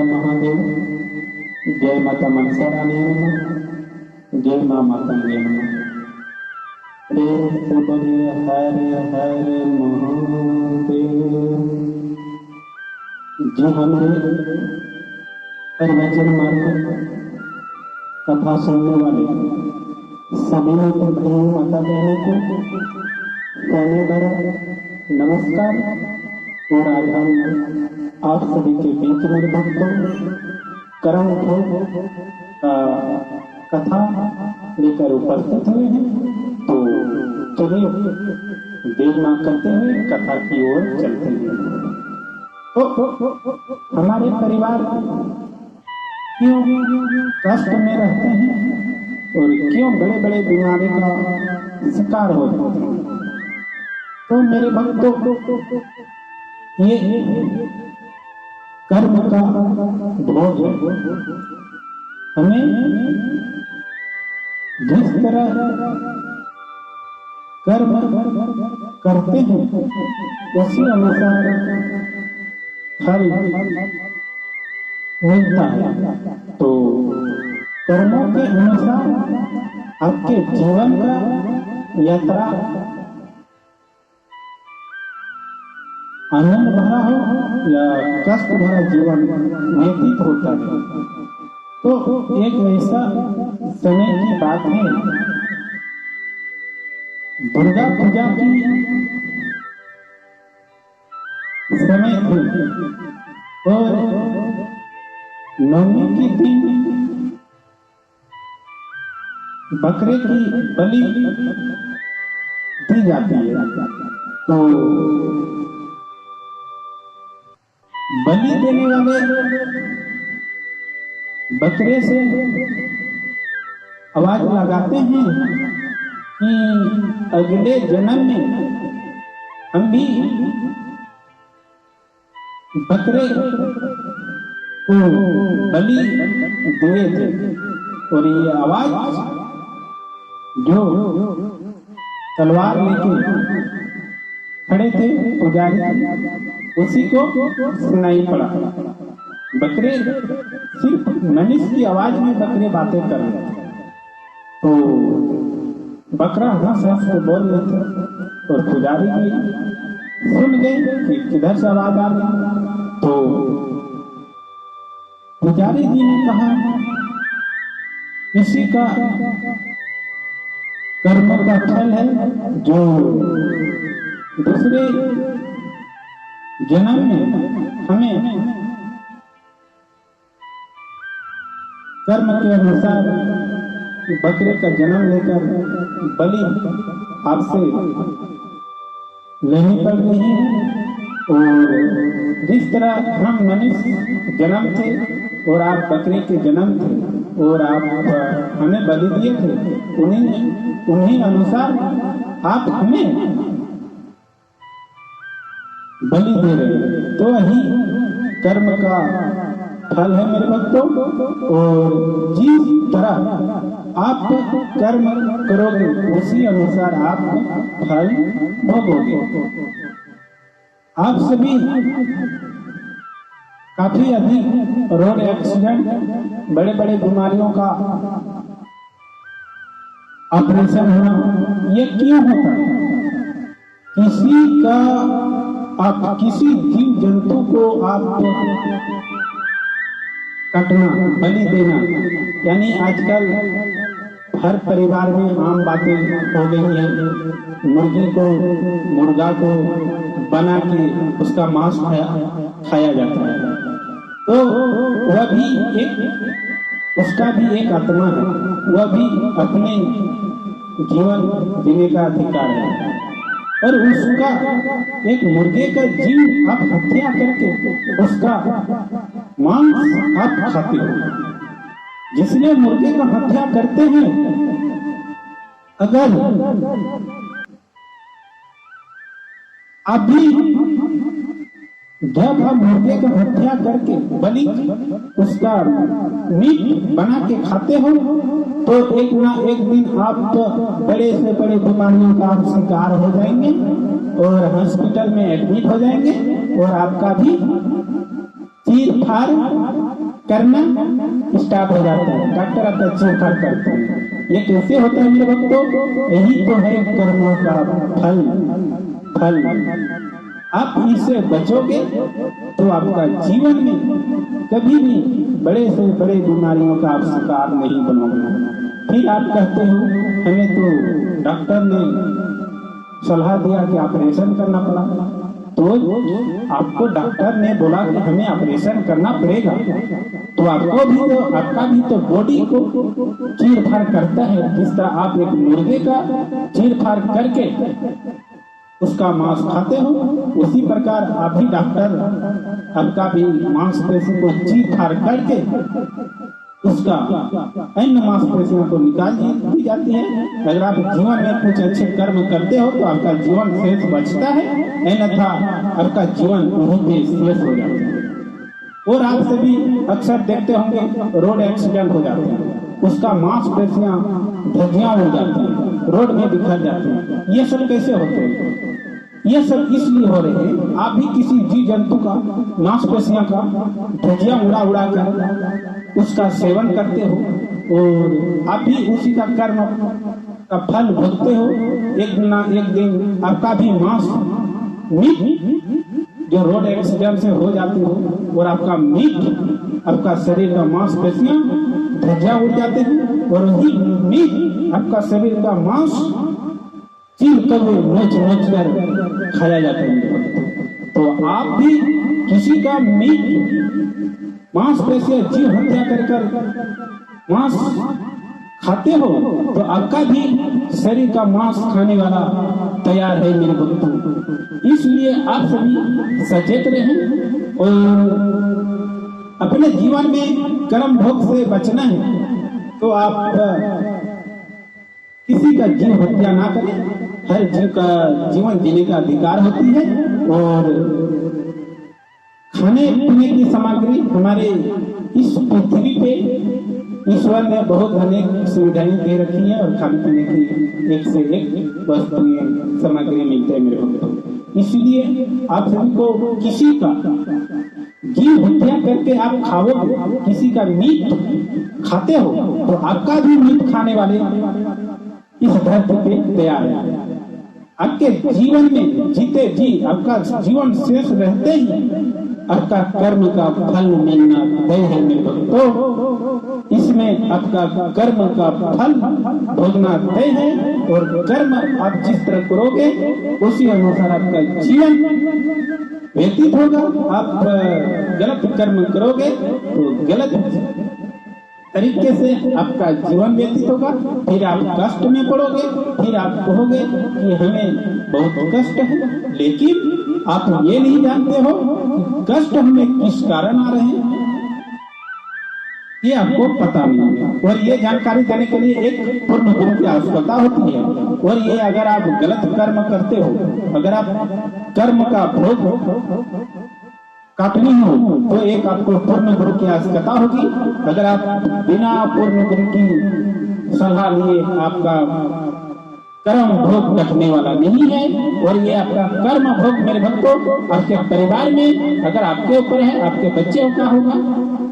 महादेव। जय माता मनसा रानी नमः, जय माँ मातंगे नमः। प्रेम से बोलिए हरे हरे महादेव। जी हमारे प्रवचन मार्ग कथा सुनने वाले सभी मित्र भाइयों माता बहनों को कहने बड़ा नमस्कार। और आज हम आप सभी के बीच मेरे भक्तों कर्म कथा लेकर उपस्थित हुए हैं। तो चलिए देर न करते हुए कथा की ओर चलते हैं। तो हमारे परिवार क्यों कष्ट में रहते हैं और क्यों बड़े बड़े बीमारी का शिकार होते हैं। तो मेरे भक्तों ये कर्म का भोग है। हमें जिस तरह कर्म करते हैं उसी अनुसार फल मिलता है। तो कर्मों के अनुसार आपके जीवन का यात्रा आनंद भरा हो या कष्ट भरा जीवन व्यतीत होता है। तो एक ऐसा समय की बात है, दुर्गा पूजा की समय थी और नवमी के दिन बकरे की बलि दी जाती है। तो बलि देने वाले बकरे से आवाज लगाते हैं कि अगले जन्म में हम भी बकरे को बलि दिए थे। और ये आवाज जो तलवार लेके खड़े थे पुजारी, उसी को सुनाई पड़ा। बकरे सिर्फ मनुष्य की आवाज में बकरे बातें कर रहे थे। तो बकरा हंस हंस के बोल रहे थे और पुजारी भी सुन गए कि किधर से आवाज आ रही। तो पुजारी जी ने कहा इसी का कर्म का फल है जो दूसरे जन्म में हमें कर्म के अनुसार बकरे का जन्म लेकर बलि आपसे लेनी पड़ रही है। और जिस तरह हम मनुष्य जन्म थे और आप बकरे के जन्म थे और आप हमें बलि दिए थे, उन्हीं अनुसार आप हमें बलि दे रहे। तो वही कर्म का फल है मेरे भक्तों। और जिस तरह आप कर्म करोगे उसी अनुसार आप फल भोगोगे। आप सभी काफी अधिक रोड एक्सीडेंट, बड़े बड़े बीमारियों का ऑपरेशन होना, ये क्यों होता है? किसी जीव जंतु को आप काटना, बलि देना, यानी आजकल हर परिवार में आम बातें हो गई हैं। मुर्गा को बना के उसका मांस खाया जाता है। तो वह भी उसका भी एक आत्मा है, वह भी अपने जीवन जीने का अधिकार है। और उसका एक मुर्गे का जीव आप हत्या करके उसका मांस आप खाते हो। जिसने मुर्गे का हत्या करते हैं, अगर अभी जब हम मुर्गे का हत्या करके बलि उसका मीट बना के खाते हो, तो एक ना एक दिन आप बड़े से बड़े बीमारियों का आप शिकार हो जाएंगे और हॉस्पिटल में एडमिट हो जाएंगे और आपका भी चीर फाड़ करना स्टार्ट हो जाता है। डॉक्टर आपका चीर फाड़ करते हैं। ये कैसे होता है मेरे भक्तों? यही तो है कर्मों का फल। आप इससे बचोगे तो आपका जीवन में कभी भी बड़े से बड़े बीमारियों का आप शिकार नहीं बनोगे। फिर आप कहते हो हमें तो डॉक्टर ने सलाह दिया कि ऑपरेशन करना पड़ा, तो आपको डॉक्टर ने बोला कि हमें ऑपरेशन करना पड़ेगा, तो आपका भी तो बॉडी को चीर फाड़ करता है। जिस तरह आप एक मुर्गे का चीर फाड़ करके उसका मांस खाते हो, उसी प्रकार आप भी डॉक्टर आपका भी मांसपेशी को चीर फाड़ करके उसका अन्य मांसपेशियों को निकाल दी जाती है। अगर आप जीवन में कुछ अच्छे कर्म करते हो तो आपका जीवन शेष बचता है, अन्यथा आपका जीवन वहीं पे शेष हो जाता है। और आप सभी अक्सर देखते होंगे रोड एक्सीडेंट हो जाते हैं, उसका मांसपेशियां धज्जियां हो जाती हैं, रोड में बिखर जाती हैं। ये सब कैसे होते हैं? ये सब इसलिए हो रहे हैं, आप भी किसी जीव जंतु का मांसपेशियों का धज्जियां उड़ा कर उसका सेवन करते हो और आप भी उसी का कर्म का फल भोगते हो। एक ना एक दिन आपका भी मांस मीट जो रोड एक्सीडेंट से हो जाती हो और आपका मीट आपका शरीर का मांसपेशियां धज्जियां उड़ जाते हैं और वही मीट आपका शरीर का मांस चीर कर नोच कर खाया जाता है। तो आप भी किसी का मीट मांसपेशियां जीव हत्या कर मांस खाते हो तो आपका भी शरीर का मांस खाने वाला तैयार है मेरे भक्तों। इसलिए आप सभी सचेत रहें और अपने जीवन में कर्म भोग से बचना है तो आप किसी का जीव हत्या ना करें। हर जीव का जीवन जीने का अधिकार होती है और खाने पीने की सामग्री हमारे इस पृथ्वी पे ईश्वर ने बहुत अनेक सुविधाएं दे रखी है और खाने पीने की एक से एक वस्तुएं सामग्री मिलते हैं मेरे भक्तों। इसलिए आप सभी को किसी का जीव हत्या करके आप खाओगे, किसी का मीट खाते हो तो आपका भी मीट खाने वाले इस धरती पे तैयार है। आपके जीवन में जीते जी आपका जीवन शेष रहते ही आपका कर्म का फल मिलना तय है मेरे भक्तों। इसमें आपका कर्म का फल भोगना तय है और कर्म आप जिस तरह करोगे उसी अनुसार आपका जीवन व्यतीत होगा। आप गलत कर्म करोगे तो गलत तरीके से आपका जीवन व्यतीत होगा, फिर आप कष्ट में पड़ोगे, फिर आप कहोगे कि हमें बहुत कष्ट है, लेकिन आप ये नहीं जानते हो कष्ट हमें किस कारण आ रहे हैं, ये आपको पता नहीं है। और ये जानकारी देने के लिए एक पूर्ण गुरु की आवश्यकता होती है। और ये अगर आप गलत कर्म करते हो, अगर आप कर्म का भोग काटनी हो तो एक आपको पूर्ण गुरु की आवश्यकता होगी। अगर आप बिना पूर्ण गुरु की सलाह लिए आपका कर्म भोग कटने वाला नहीं है। और ये आपका कर्म भोग मेरे भक्तों आपके परिवार में अगर आपके ऊपर है, आपके बच्चे का होगा।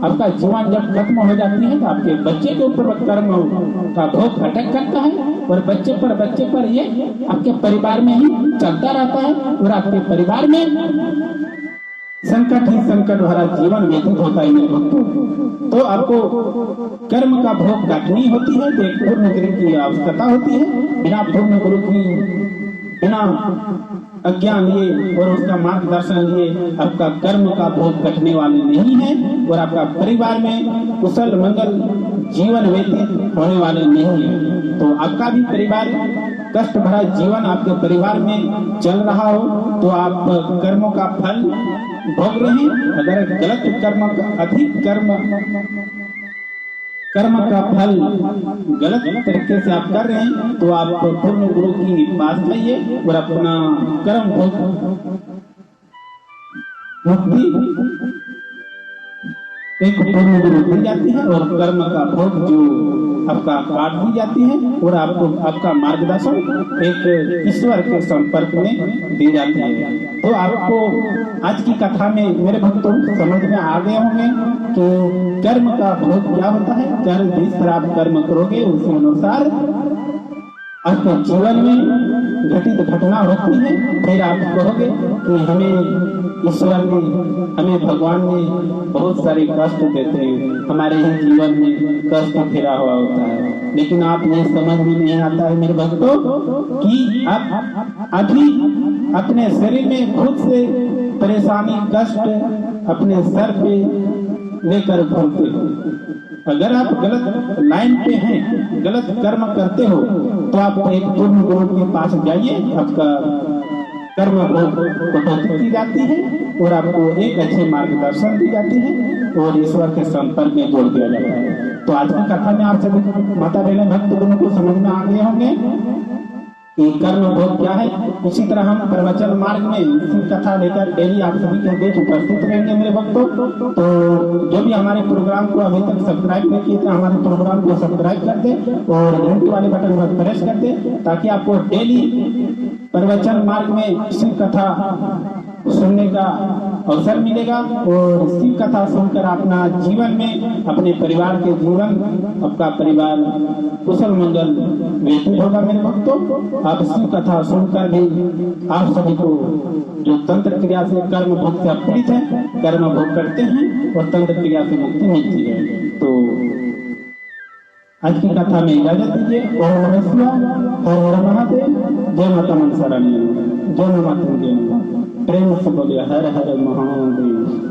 आपका जीवन जब खत्म हो जाती है तो आपके बच्चे के ऊपर कर्म का भोग अटक करता है और बच्चे पर ये आपके परिवार में ही चलता रहता है और आपके परिवार में संकट ही संकट भरा जीवन व्यतीत होता है मेरे भक्तों। तो आपको कर्म का भोग काटनी होती है तो एक पूर्ण गुरु की आवश्यकता होती है। बिना पूर्ण गुरु की बिना अज्ञान लिए और उसका मार्गदर्शन लिए आपका कर्म का भोग कटने वाले नहीं है और आपका परिवार में कुशल मंगल जीवन व्यतीत होने वाले नहीं है। तो आपका भी परिवार कष्ट भरा जीवन आपके परिवार में चल रहा हो तो आप कर्मों का फल भोग रहे हैं। अगर गलत कर्म अधिक कर्म का फल गलत तरीके से आप कर रहे हैं तो आप पूर्ण गुरु की पास जाइए और अपना कर्म भोग मुक्ति एक पूर्ण गुरु दी जाती है और कर्म का भोग जो आपका काट दी जाती है और आपको आपका मार्गदर्शन एक ईश्वर के संपर्क में दी जाती है। तो आपको आज की कथा में मेरे भक्तों समझ में आ गए होंगे कि कर्म का भोग क्या होता है। कर्म जिस तरह आप कर्म करोगे उसी अनुसार आपके जीवन में घटित घटना होती है। फिर आप कहोगे कि हमें ईश्वर ने हमें भगवान ने बहुत सारे कष्ट देते हैं, हमारे ही जीवन में कष्ट फिरा हुआ होता है। लेकिन आप ये समझ में नहीं आता है मेरे भक्तों कि आप अभी अपने शरीर में खुद से परेशानी कष्ट अपने सर पे लेकर घूमते हो। अगर आप गलत लाइन पे हैं, गलत कर्म करते हो तो आप एक पूर्ण गुरु के पास जाइए। आपका कर्म कटौती की जाती है और आपको एक अच्छे मार्गदर्शन दी जाती है और ईश्वर के संपर्क में जोड़ दिया जाता है। तो आज की कथा में आप सभी माता बहन भक्त गुरु को समझ में आ गए होंगे कि कर्म भोग क्या है। इसी तरह हम प्रवचन मार्ग में इसी कथा लेकर डेली आप सभी के बीच उपस्थित रहेंगे मेरे भक्तों। तो जो भी हमारे प्रोग्राम को अभी तक सब्सक्राइब नहीं किए तो हमारे प्रोग्राम को सब्सक्राइब कर दे और घंटी वाले बटन पर प्रेस कर दे ताकि आपको डेली प्रवचन मार्ग में इसी कथा सुनने का अवसर मिलेगा और इसी कथा सुनकर अपना जीवन में अपने परिवार के जीवन आपका परिवार कुशल मंगल व्यतीत होगा मेरे भक्तों। आप इसी कथा सुनकर भी आप सभी को जो तंत्र क्रिया से कर्म भोग से पीड़ित है कर्म भोग करते हैं और तंत्र क्रिया से मुक्ति मिलती है। तो आज की कथा में इजाजत दीजिए। ओम नमः शिवाय, हर हर महादेव, जय माता मनसा रानी, जय माता प्रेम से बोलिए हर हर महादेव।